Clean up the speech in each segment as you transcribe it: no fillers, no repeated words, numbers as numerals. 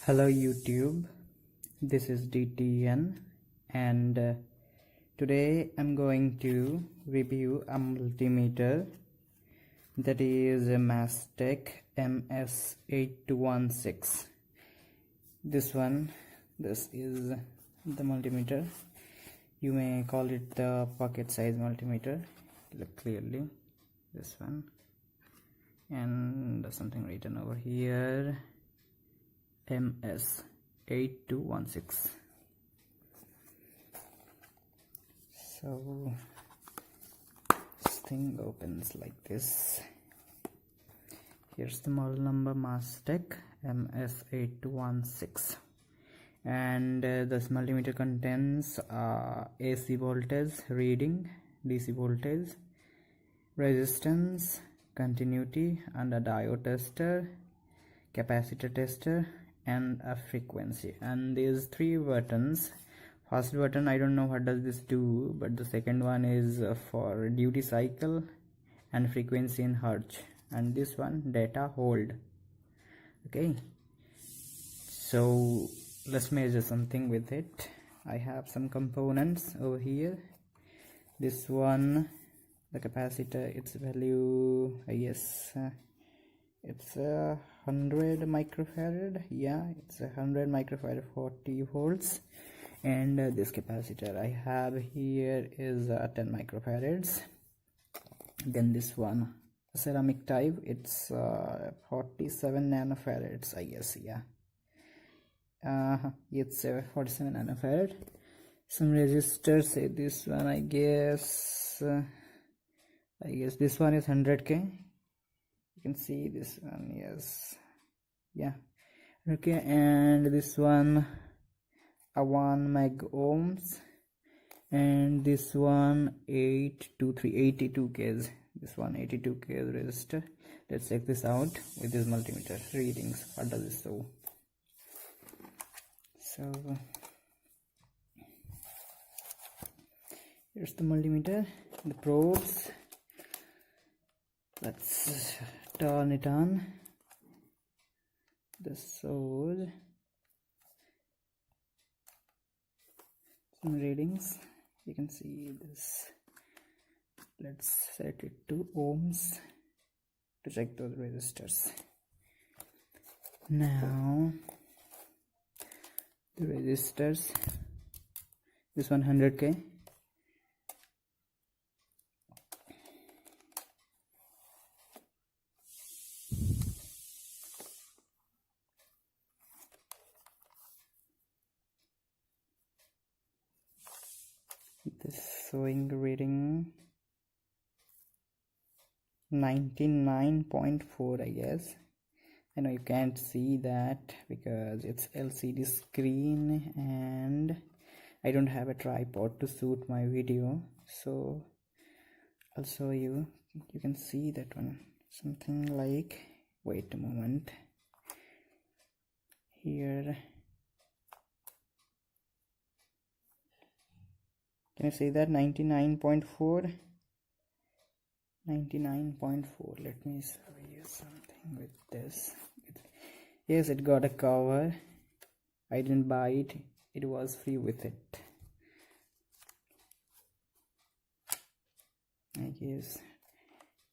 Hello YouTube, this is DTN and today I'm going to review a multimeter that is a Mastech ms8216. This is the multimeter. You may call it the pocket size multimeter. Look clearly, this one, and there's something written over here, ms8216. So this thing opens like this. Here's the model number, Mastech ms8216, and this multimeter contains AC voltage reading, DC voltage, resistance, continuity, and a diode tester, capacitor tester, and a frequency. And these three buttons, first button I don't know what does this do, but the second one is for duty cycle and frequency in hertz, and this one data hold. Okay, so let's measure something with it. I have some components over here. This one, the capacitor, its value, I guess it's 100 microfarad. Yeah, it's 100 microfarad, 40 volts. And this capacitor I have here is 10 microfarads. Then this one, ceramic type, it's 47 nanofarads, I guess. Yeah, it's 47 nanofarad. Some resistors, say this one, I guess this one is 100k. You can see this one, yes, yeah, okay. And this one, a 1 meg ohms, and this one 82k. This one 82k resistor. Let's check this out with this multimeter readings. What does it show? So here's the multimeter, the probes. Let's turn it on. This shows some readings. You can see this. Let's set it to ohms to check those resistors. Now the resistors, this 100k, this showing reading 99.4, I guess. I know you can't see that because it's LCD screen and I don't have a tripod to shoot my video, so I'll show you. You can see that one, something like, wait a moment, here, can you see that 99.4? 99.4. Let me show you something with this. Yes, it got a cover. I didn't buy it, it was free with it, I guess.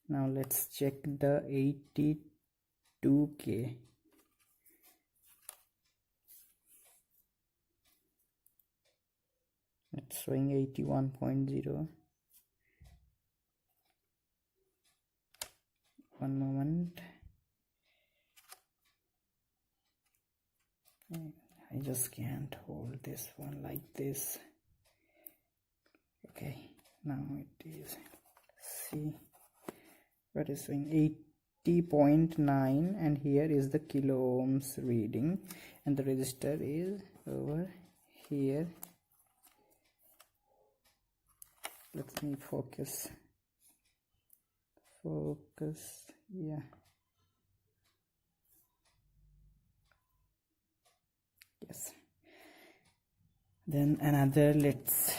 Now let's check the 82k. It's showing 81.0. One moment, I just can't hold this one like this. Okay, now it is, see what is showing, 80.9, and here is the kilo ohms reading, and the resistor is over here. Let me focus, yeah, yes. Then another, let's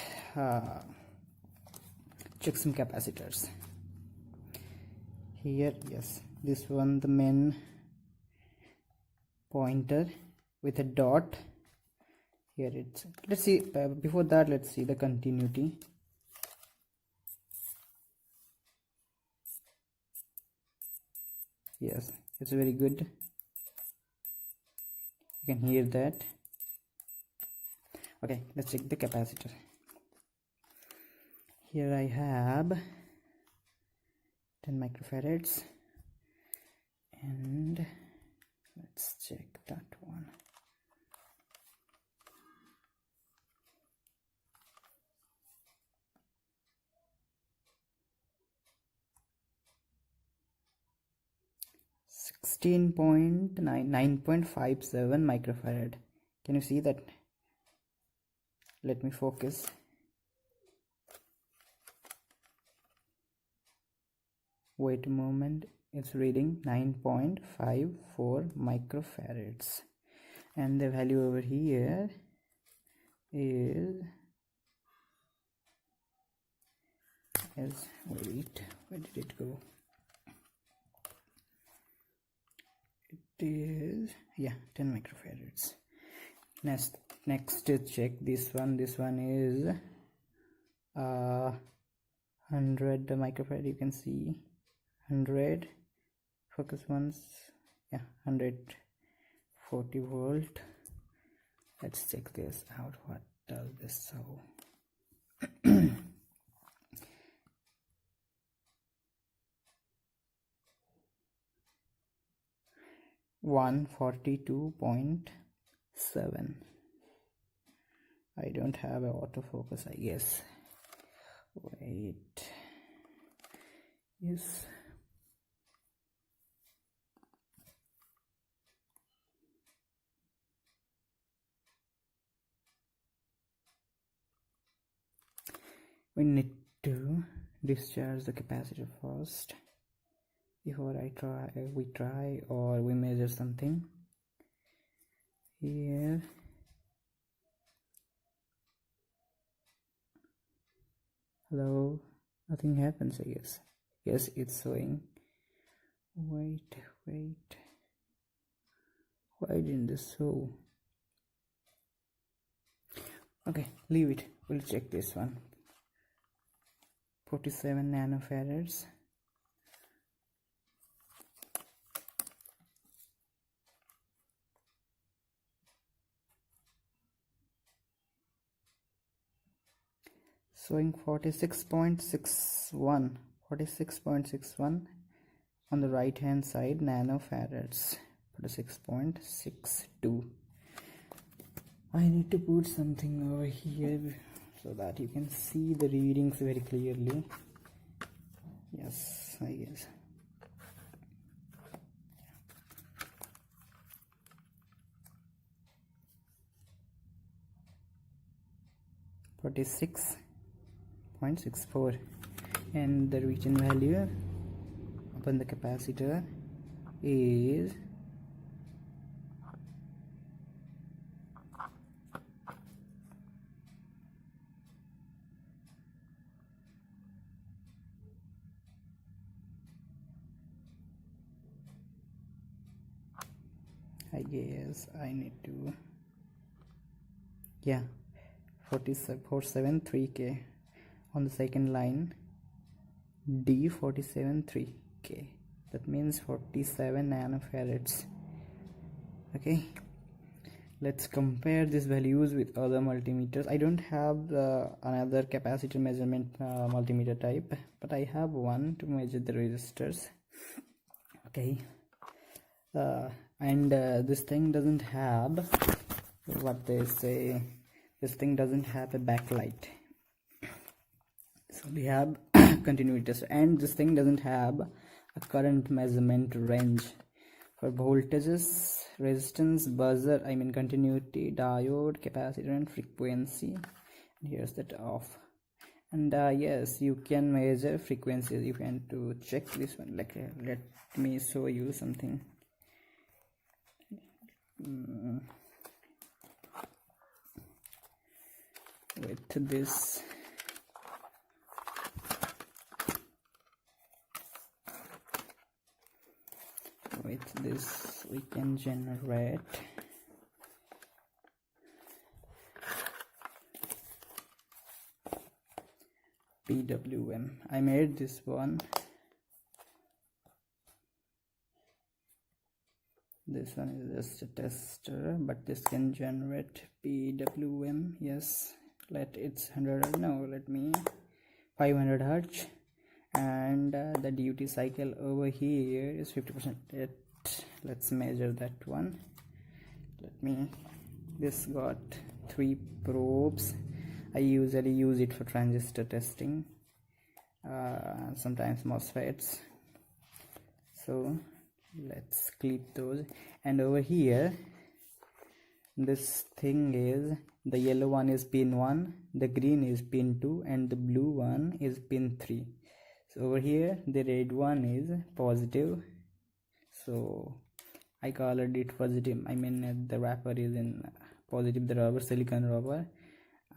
check some capacitors here. Yes, this one, the main pointer, with a dot here. It's, let's see, before that let's see the continuity. Yes, it's very good, you can hear that. Okay, let's check the capacitor. Here I have 10 microfarads, and let's check that one. (9.57 microfarad). Can you see that? Let me focus. Wait a moment, it's reading 9.54 microfarads, and the value over here is wait, where did it go? It is, yeah, 10 microfarads. Next check this one. This one is 100 microfarad. You can see 100, focus once, yeah, 140 volt. Let's check this out. What does this show? 142.7. I don't have an autofocus, I guess. Wait, yes, we need to discharge the capacitor first before we try or we measure something. Here hello, nothing happens, I guess. Yes, it's showing. Wait, why didn't this show? Okay, leave it, we'll check this one. 47 nanofarads. Showing 46.61 on the right hand side, nanofarads. 46.62. I need to put something over here so that you can see the readings very clearly. Yes, I guess. .64, and the region value upon the capacitor is I guess I need to, yeah, 473K on the second line, D 473K, that means 47 nanofarads. Okay, let's compare these values with other multimeters. I don't have another capacitor measurement multimeter type, but I have one to measure the resistors. Okay, and this thing doesn't have what they say, this thing doesn't have a backlight, so we have continuity test, and this thing doesn't have a current measurement range for voltages, resistance, buzzer, I mean continuity, diode, capacitor, and frequency. And here's that off. And yes, you can measure frequencies if you want to check this one. Like let me show you something. With this we can generate PWM. I made this one. This one is just a tester, but this can generate PWM. Yes, let it's 100. No, let me 500 hertz, and the duty cycle over here is 50%. Let's measure that one. This got 3 probes. I usually use it for transistor testing, sometimes MOSFETs. So let's clip those. And over here, this thing is, the yellow one is pin 1, the green is pin 2, and the blue one is pin 3. So over here the red one is positive, so I colored it positive. I mean, the wrapper is in positive, the rubber, silicon rubber.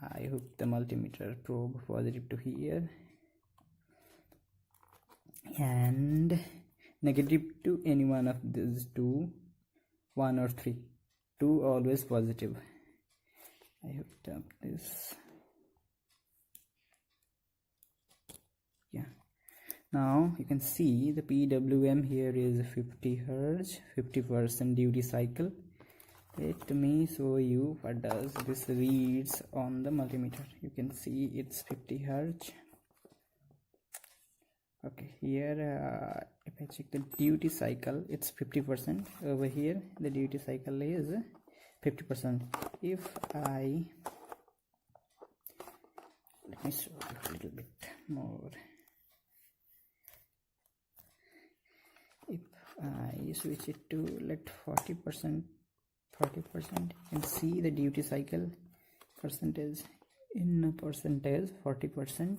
I hooked the multimeter probe positive to here, and negative to any one of these two, 1 or 3. 2 always positive. I hooked up this. Yeah, now you can see the PWM here is 50 hertz, 50% duty cycle. Let me show you what does this reads on the multimeter. You can see it's 50 hertz. Okay, here if I check the duty cycle, it's 50%. Over here the duty cycle is 50%. If I, let me show you a little bit more. If I switch it to, let 40%, you can see the duty cycle percentage in percentage, 40%.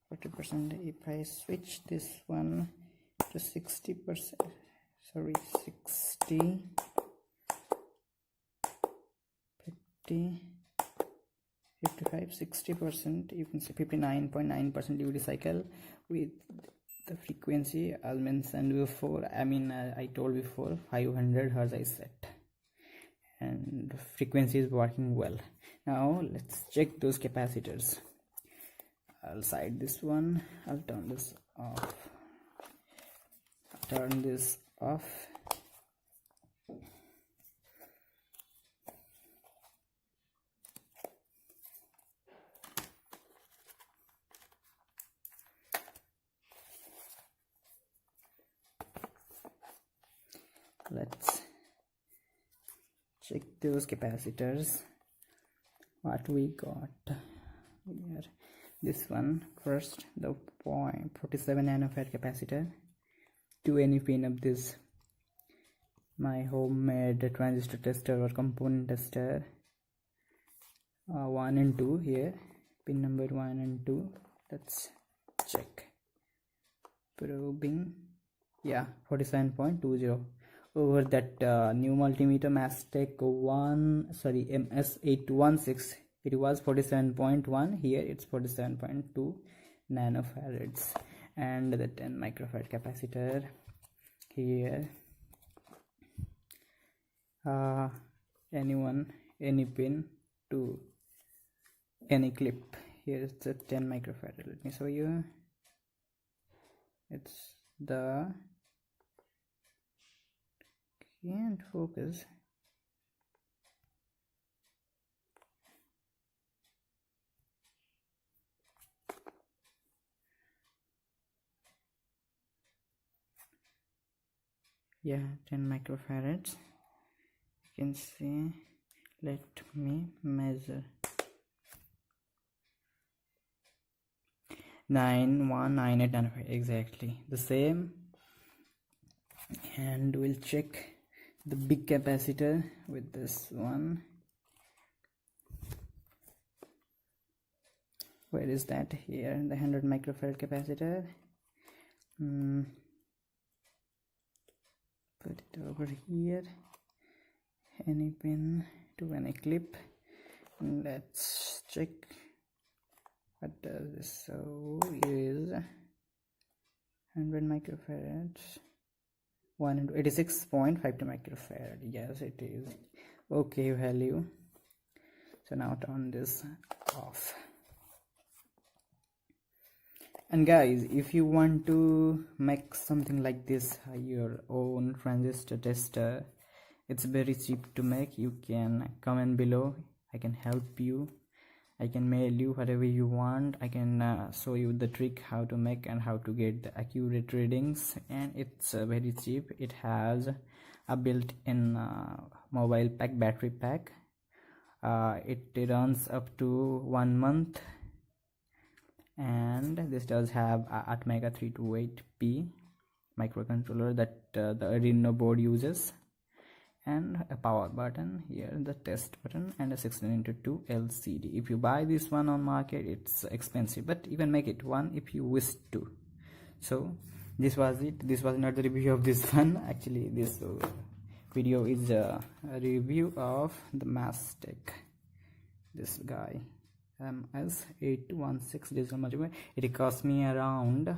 If I switch this one to 60%, sorry, 60, 50, 55, 60%, you can see 59.9% duty cycle with the frequency as mentioned before. I mean, I told before 500 hertz I set, and the frequency is working well. Now let's check those capacitors. I'll side this one. I'll turn this off. Let's check those capacitors. What we got here. This one first, the 0.47 nanofarad capacitor, to any pin of this, my homemade transistor tester or component tester, 1 and 2 here, pin number 1 and 2. Let's check. Probing, yeah, 47.20. Over that new multimeter Mastech ms8216, it was 47.1. here it's 47.2 nanofarads. And the 10 microfarad capacitor here, any pin to any clip. Here is the 10 microfarad. Let me show you. It's the, can't focus. Yeah, 10 microfarads. You can see. Let me measure. 9198 nanofarad, exactly the same. And we'll check the big capacitor with this one. Where is that? Here, the 100 microfarad capacitor. Put it over here. Any pin to any clip. Let's check. What does this show? Is 100 microfarads. 186.52 microfarad. Yes, it is okay value. So now turn this off. And guys, if you want to make something like this, your own transistor tester, it's very cheap to make. You can comment below, I can help you, I can mail you whatever you want. I can show you the trick how to make and how to get the accurate readings, and it's very cheap. It has a built-in mobile pack, battery pack. It runs up to 1 month, and this does have a Atmega 328P microcontroller that the Arduino board uses, and a power button here, the test button, and a 16:2 LCD. If you buy this one on market, it's expensive, but you can make it one if you wish to. So this was it. This was not the review of this one. Actually, this video is a review of the Mastech, this guy, ms8216 digital multimeter. It cost me around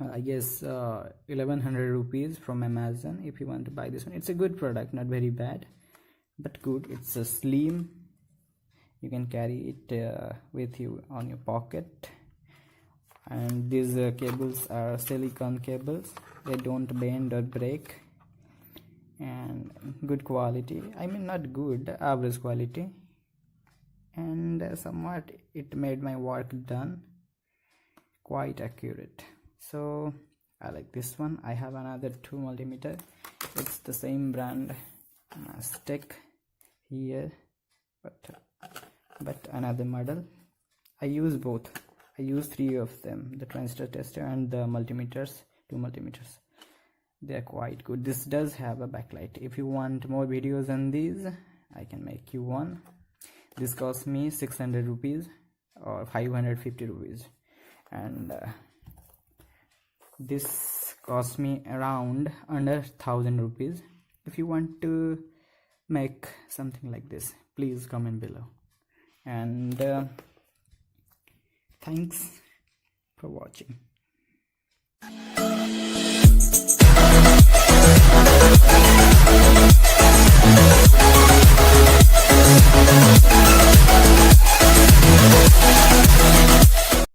I guess 1100 rupees from Amazon. If you want to buy this one, it's a good product, not very bad but good. It's a slim, you can carry it with you on your pocket, and these cables are silicone cables. They don't bend or break, and good quality. I mean, not good, average quality, and somewhat it made my work done quite accurate. So I like this one. I have another 2 multimeter. It's the same brand, Mastech here, but another model. I use both. I use 3 of them, the transistor tester and the multimeters, 2 multimeters. They are quite good. This does have a backlight. If you want more videos on these, I can make you one. This cost me 600 rupees or 550 rupees, and this cost me around under 1000 rupees. If you want to make something like this, please comment below, and thanks for watching.